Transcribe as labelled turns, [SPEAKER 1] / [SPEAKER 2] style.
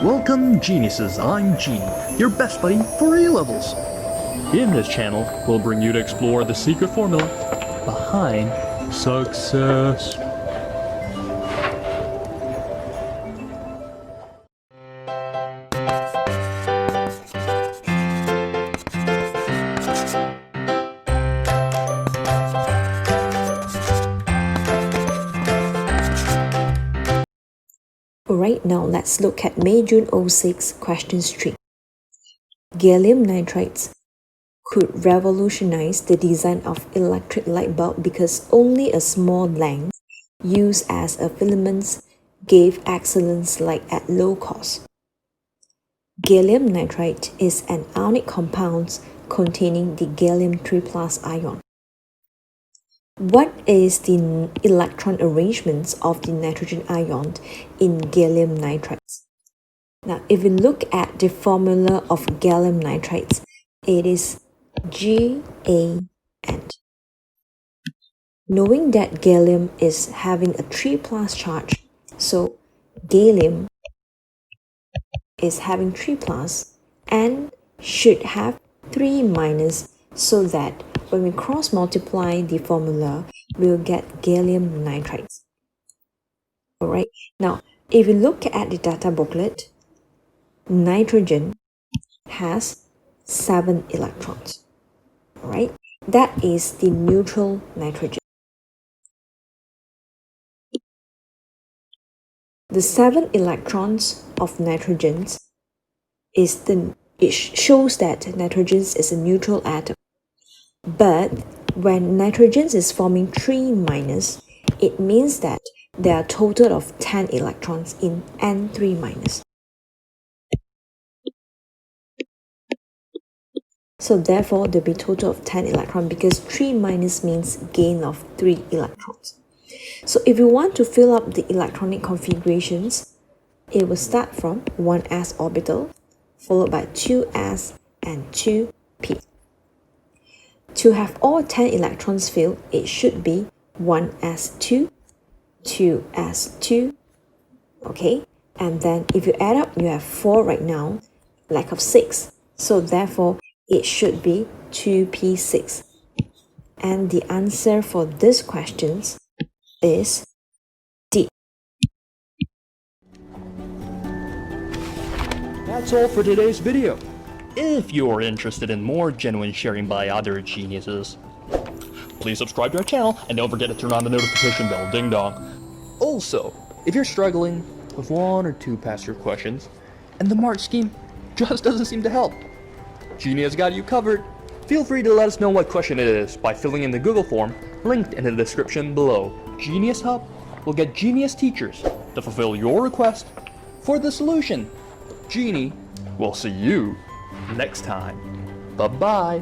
[SPEAKER 1] Welcome geniuses, I'm Genie, your best buddy for A-levels. In this channel, we'll bring you to explore the secret formula behind success.
[SPEAKER 2] Alright, now let's look at May-June 06 question 3. Gallium nitrides could revolutionize the design of electric light bulb because only a small length used as a filament gave excellent light at low cost. Gallium nitride is an ionic compound containing the gallium 3+ ion. What is the electron arrangement of the nitrogen ion in gallium nitrides? Now, if we look at the formula of gallium nitrides, it is GaN. Knowing that gallium is having a 3+ charge, so gallium is having 3+ and should have 3-, so that when we cross multiply the formula, we'll get gallium nitrides. Alright, now if we look at the data booklet, nitrogen has 7 electrons. Alright, that is the neutral nitrogen. The 7 electrons of nitrogen it shows that nitrogen is a neutral atom. But when nitrogen is forming 3-, it means that there are a total of 10 electrons in N3-. So therefore, there will be a total of 10 electrons because 3- means gain of 3 electrons. So if you want to fill up the electronic configurations, it will start from 1s orbital, followed by 2s and 2p. To have all 10 electrons filled, it should be 1s2, 2s2, okay? And then if you add up, you have 4 right now, lack of 6. So therefore, it should be 2p6. And the answer for this question is D.
[SPEAKER 1] That's all for today's video. If you're interested in more genuine sharing by other geniuses, please subscribe to our channel and don't forget to turn on the notification bell, ding dong. Also, if you're struggling with 1 or 2 past year questions and the mark scheme just doesn't seem to help, Genie has got you covered. Feel free to let us know what question it is by filling in the Google form linked in the description below. GenieUs Hub will get genius teachers to fulfill your request for the solution. Genie will see you next time. Bye-bye.